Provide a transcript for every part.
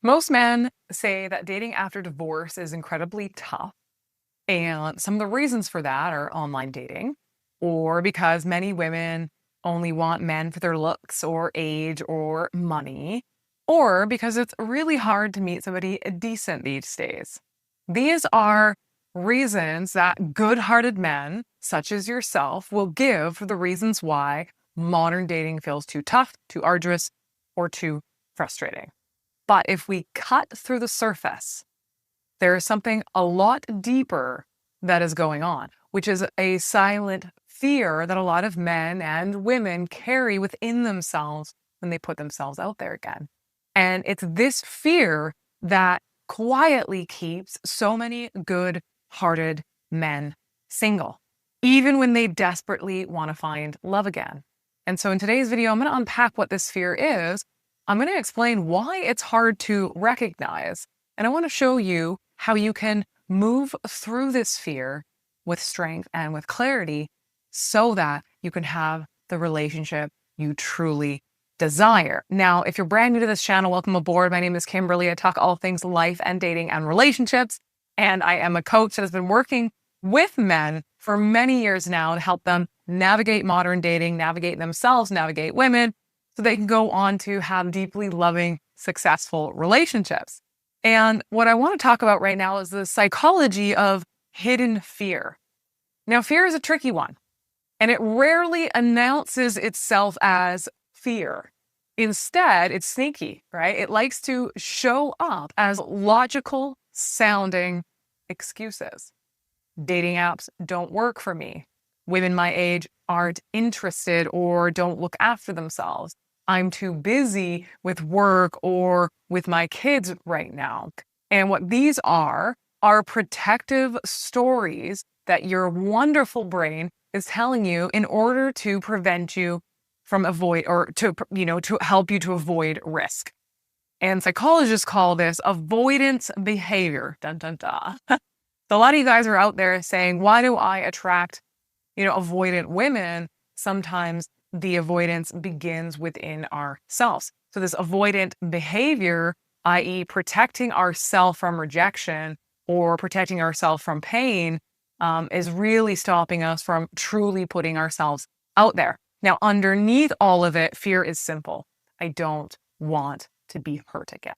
Most men say that dating after divorce is incredibly tough. And some of the reasons for that are online dating, or because many women only want men for their looks or age or money, or because it's really hard to meet somebody decent these days. These are reasons that good hearted men, such as yourself, will give for the reasons why modern dating feels too tough, too arduous, or too frustrating. But if we cut through the surface, there is something a lot deeper that is going on, which is a silent fear that a lot of men and women carry within themselves when they put themselves out there again. And it's this fear that quietly keeps so many good hearted men single, even when they desperately want to find love again. And so in today's video, I'm going to unpack what this fear is. I'm going to explain why it's hard to recognize. And I want to show you how you can move through this fear with strength and with clarity so that you can have the relationship you truly desire. Now, if you're brand new to this channel, welcome aboard. My name is Kimberly. I talk all things life and dating and relationships. And I am a coach that has been working with men for many years now to help them navigate modern dating, navigate themselves, navigate women, so they can go on to have deeply loving, successful relationships. And what I want to talk about right now is the psychology of hidden fear. Now, fear is a tricky one, and it rarely announces itself as fear. Instead, it's sneaky, right? It likes to show up as logical sounding excuses. Dating apps don't work for me. Women my age aren't interested or don't look after themselves. I'm too busy with work or with my kids right now. And what these are protective stories that your wonderful brain is telling you in order to prevent you from to help you to avoid risk. And psychologists call this avoidance behavior. Dun, dun, dun. So a lot of you guys are out there saying, why do I attract, avoidant women? Sometimes the avoidance begins within ourselves. So this avoidant behavior, i.e. protecting ourselves from rejection or protecting ourselves from pain, is really stopping us from truly putting ourselves out there. Now, underneath all of it, fear is simple. I don't want to be hurt again.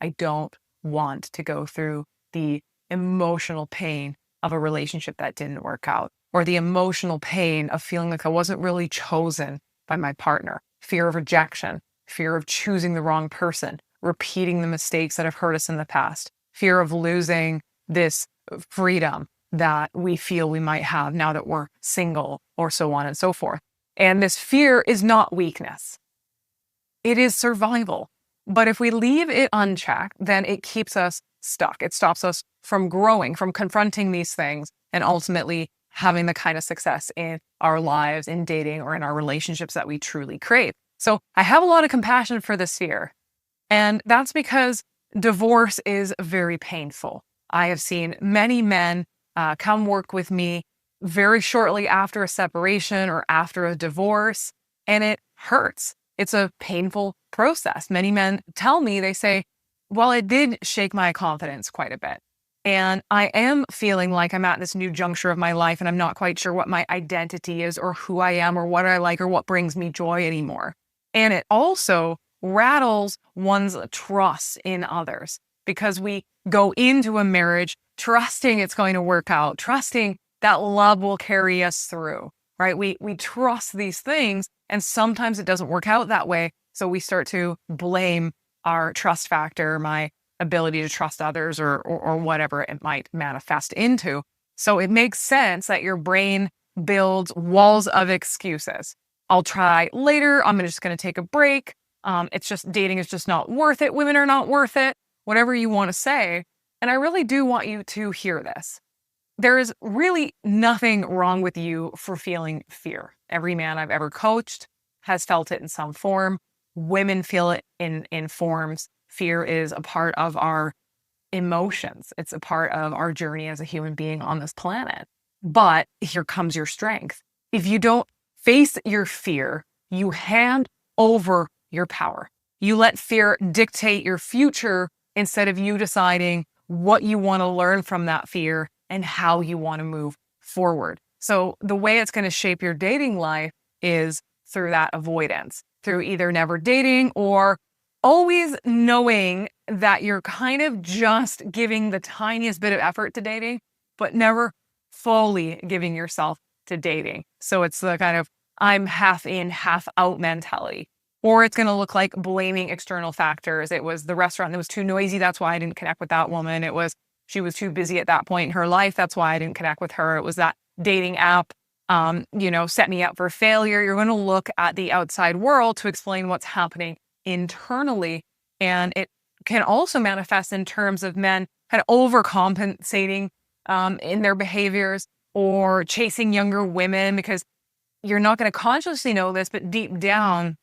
I don't want to go through the emotional pain of a relationship that didn't work out, or the emotional pain of feeling like I wasn't really chosen by my partner, fear of rejection, fear of choosing the wrong person, repeating the mistakes that have hurt us in the past, fear of losing this freedom that we feel we might have now that we're single, or so on and so forth. And this fear is not weakness. It is survival. But if we leave it unchecked, then it keeps us stuck. It stops us from growing, from confronting these things, and ultimately having the kind of success in our lives, in dating, or in our relationships that we truly crave. So I have a lot of compassion for this fear. And that's because divorce is very painful. I have seen many men come work with me very shortly after a separation or after a divorce, and it hurts. It's a painful process. Many men tell me, they say, well, it did shake my confidence quite a bit. And I am feeling like I'm at this new juncture of my life and I'm not quite sure what my identity is or who I am or what I like or what brings me joy anymore. And it also rattles one's trust in others because we go into a marriage trusting it's going to work out, trusting that love will carry us through, right? We trust these things, and sometimes it doesn't work out that way. So we start to blame our trust factor, my ability to trust others, or whatever it might manifest into. So it makes sense that your brain builds walls of excuses. I'll try later. I'm just going to take a break. It's just dating is just not worth it. Women are not worth it. Whatever you want to say. And I really do want you to hear this. There is really nothing wrong with you for feeling fear. Every man I've ever coached has felt it in some form. Women feel it in forms. Fear is a part of our emotions. It's a part of our journey as a human being on this planet. But here comes your strength. If you don't face your fear, you hand over your power. You let fear dictate your future instead of you deciding what you want to learn from that fear and how you want to move forward. So the way it's going to shape your dating life is through that avoidance, through either never dating or always knowing that you're kind of just giving the tiniest bit of effort to dating, but never fully giving yourself to dating. So it's the kind of I'm half in, half out mentality. Or it's going to look like blaming external factors. It was the restaurant that was too noisy. That's why I didn't connect with that woman. It was she was too busy at that point in her life. That's why I didn't connect with her. It was that dating app, set me up for failure. You're going to look at the outside world to explain what's happening internally. And it can also manifest in terms of men kind of overcompensating in their behaviors or chasing younger women, because you're not going to consciously know this, but deep down,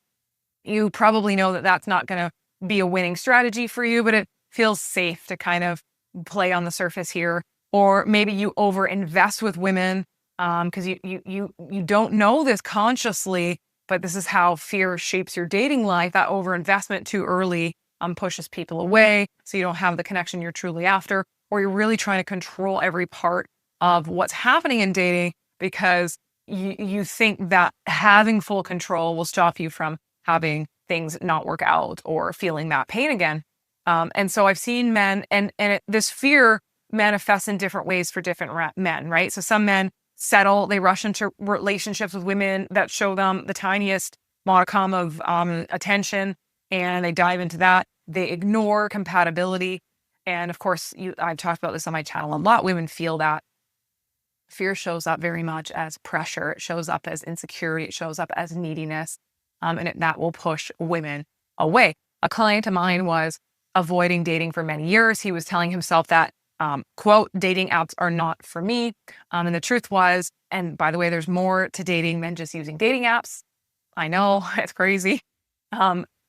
you probably know that that's not going to be a winning strategy for you, but it feels safe to kind of play on the surface here. Or maybe you overinvest with women because you don't know this consciously, but this is how fear shapes your dating life. That overinvestment too early pushes people away, so you don't have the connection you're truly after, or you're really trying to control every part of what's happening in dating because you think that having full control will stop you from having things not work out or feeling that pain again. And so I've seen men, and this fear manifests in different ways for different men, right? So some men settle, they rush into relationships with women that show them the tiniest modicum of attention, and they dive into that. They ignore compatibility. And of course, I've talked about this on my channel a lot. Women feel that. Fear shows up very much as pressure. It shows up as insecurity. It shows up as neediness. And that will push women away. A client of mine was avoiding dating for many years. He was telling himself that, quote, dating apps are not for me. And the truth was, and by the way, there's more to dating than just using dating apps. I know, it's crazy.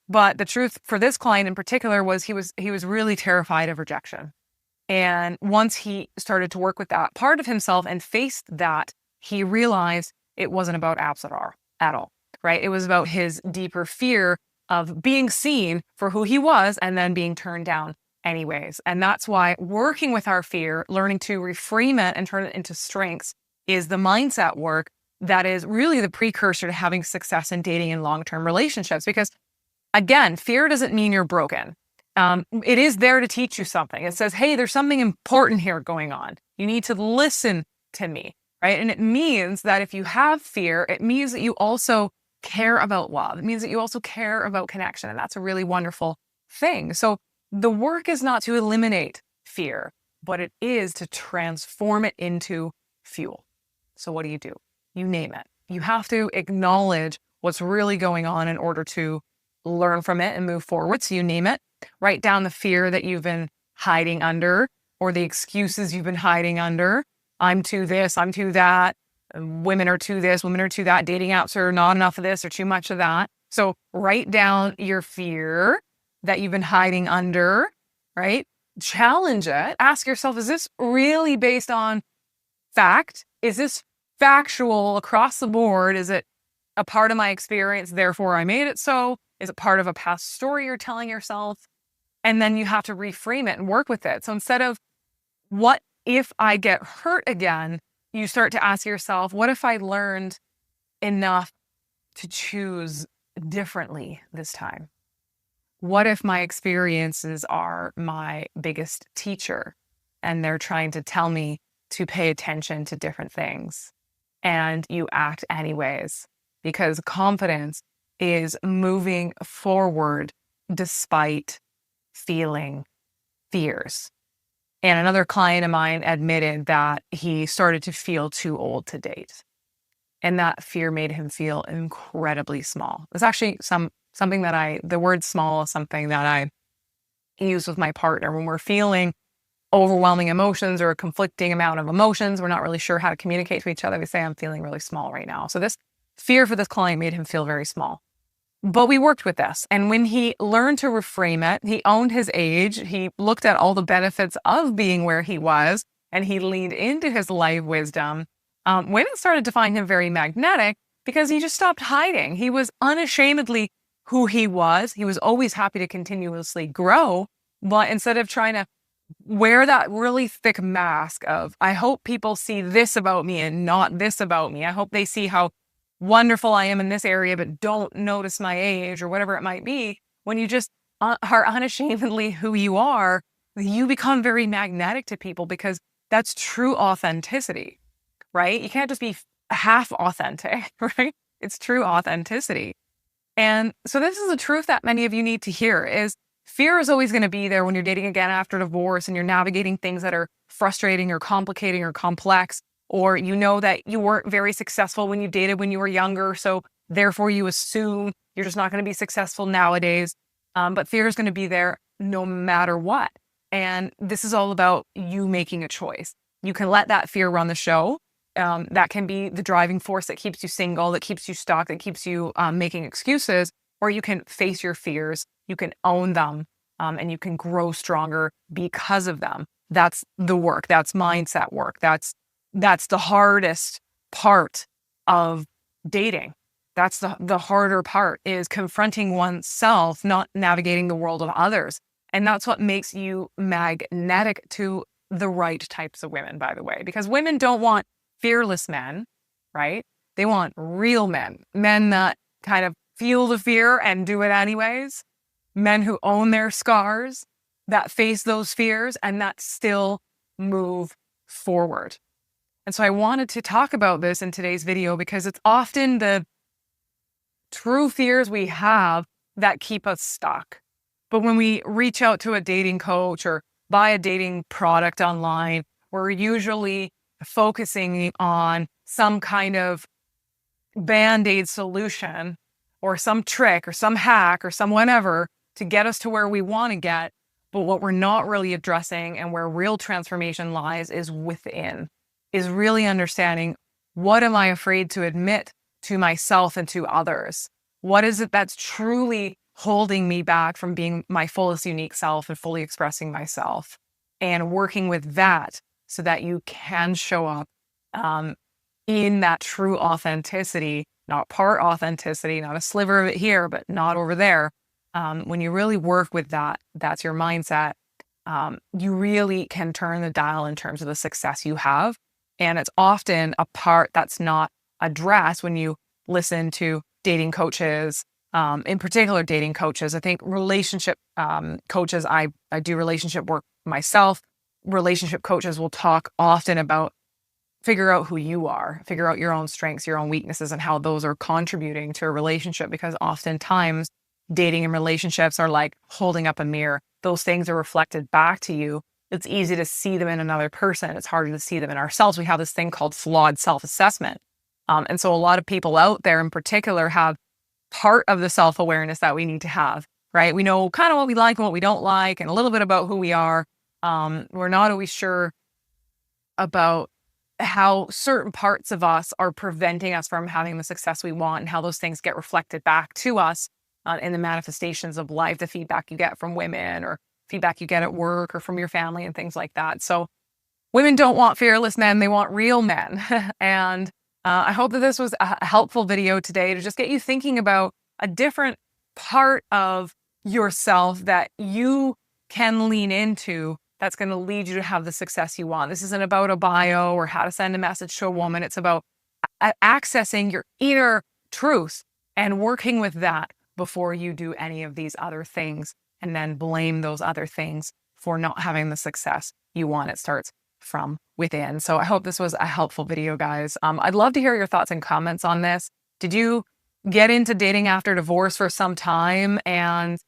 But the truth for this client in particular was he was really terrified of rejection. And once he started to work with that part of himself and faced that, he realized it wasn't about apps at all, right? It was about his deeper fear of being seen for who he was and then being turned down anyways. And that's why working with our fear, learning to reframe it and turn it into strengths, is the mindset work that is really the precursor to having success in dating and long-term relationships. Because again, fear doesn't mean you're broken. It is there to teach you something. It says, hey, there's something important here going on. You need to listen to me, right? And it means that if you have fear, it means that you also care about love. It means that you also care about connection. And that's a really wonderful thing. So the work is not to eliminate fear, but it is to transform it into fuel. So what do? You name it. You have to acknowledge what's really going on in order to learn from it and move forward. So you name it. Write down the fear that you've been hiding under, or the excuses you've been hiding under. I'm too this, I'm too that. Women are too this, women are too that. Dating apps are not enough of this or too much of that. So write down your fear that you've been hiding under, right? Challenge it. Ask yourself, is this really based on fact? Is this factual across the board? Is it a part of my experience, therefore I made it so? Is it part of a past story you're telling yourself? And then you have to reframe it and work with it. So instead of what if I get hurt again, you start to ask yourself, what if I learned enough to choose differently this time? What if my experiences are my biggest teacher and they're trying to tell me to pay attention to different things? And you act anyways, because confidence is moving forward despite feeling fears. And another client of mine admitted that he started to feel too old to date. And that fear made him feel incredibly small. It's actually something that the word small is something that I use with my partner when we're feeling overwhelming emotions or a conflicting amount of emotions. We're not really sure how to communicate to each other. We say, I'm feeling really small right now. So this fear for this client made him feel very small. But we worked with this. And when he learned to reframe it, he owned his age. He looked at all the benefits of being where he was, and he leaned into his life wisdom. Women started to find him very magnetic because he just stopped hiding. He was unashamedly who he was. He was always happy to continuously grow, But instead of trying to wear that really thick mask of, I hope people see this about me and not this about me. I hope they see how wonderful I am in this area, but don't notice my age or whatever it might be. When you just are unashamedly who you are, you become very magnetic to people because that's true authenticity, right? You can't just be half authentic, right? It's true authenticity. And so this is the truth that many of you need to hear is fear is always going to be there when you're dating again after divorce and you're navigating things that are frustrating or complicating or complex, or you know that you weren't very successful when you dated when you were younger. So therefore you assume you're just not going to be successful nowadays. But fear is going to be there no matter what. And this is all about you making a choice. You can let that fear run the show. That can be the driving force that keeps you single, that keeps you stuck, that keeps you making excuses, or you can face your fears, you can own them, and you can grow stronger because of them. That's the work. That's mindset work. That's the hardest part of dating. That's the harder part is confronting oneself, not navigating the world of others. And that's what makes you magnetic to the right types of women, by the way, because women don't want fearless men, right? They want real men that kind of feel the fear and do it anyways, men who own their scars, that face those fears and that still move forward. And so I wanted to talk about this in today's video because it's often the true fears we have that keep us stuck. But when we reach out to a dating coach or buy a dating product online, we're usually focusing on some kind of band-aid solution or some trick or some hack or some whatever to get us to where we want to get. But what we're not really addressing and where real transformation lies is within, is really understanding what am I afraid to admit to myself and to others? What is it that's truly holding me back from being my fullest unique self and fully expressing myself? And working with that so that you can show up in that true authenticity, not part authenticity, not a sliver of it here, but not over there. When you really work with that, that's your mindset. You really can turn the dial in terms of the success you have. And it's often a part that's not addressed when you listen to dating coaches, in particular dating coaches. I think relationship coaches, I do relationship work myself. Relationship coaches will talk often about figure out who you are, figure out your own strengths, your own weaknesses, and how those are contributing to a relationship. Because oftentimes dating and relationships are like holding up a mirror. Those things are reflected back to you. It's easy to see them in another person. It's harder to see them in ourselves. We have this thing called flawed self-assessment. And so a lot of people out there in particular have part of the self-awareness that we need to have, right? We know kind of what we like and what we don't like and a little bit about who we are. We're not always sure about how certain parts of us are preventing us from having the success we want and how those things get reflected back to us in the manifestations of life, the feedback you get from women or feedback you get at work or from your family and things like that. So women don't want fearless men. They want real men. And I hope that this was a helpful video today to just get you thinking about a different part of yourself that you can lean into that's going to lead you to have the success you want. This isn't about a bio or how to send a message to a woman. It's about accessing your inner truth and working with that before you do any of these other things and then blame those other things for not having the success you want. It starts from within. So I hope this was a helpful video, guys. I'd love to hear your thoughts and comments on this. Did you get into dating after divorce for some time and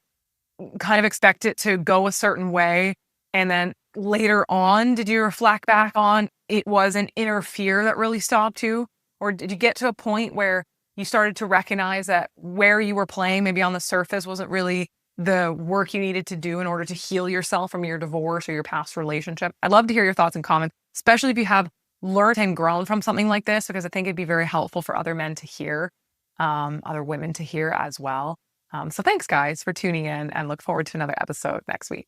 kind of expect it to go a certain way? And then later on, did you reflect back on it was an inner fear that really stopped you? Or did you get to a point where you started to recognize that where you were playing, maybe on the surface, wasn't really the work you needed to do in order to heal yourself from your divorce or your past relationship? I'd love to hear your thoughts and comments, especially if you have learned and grown from something like this, because I think it'd be very helpful for other men to hear, other women to hear as well. So thanks, guys, for tuning in and look forward to another episode next week.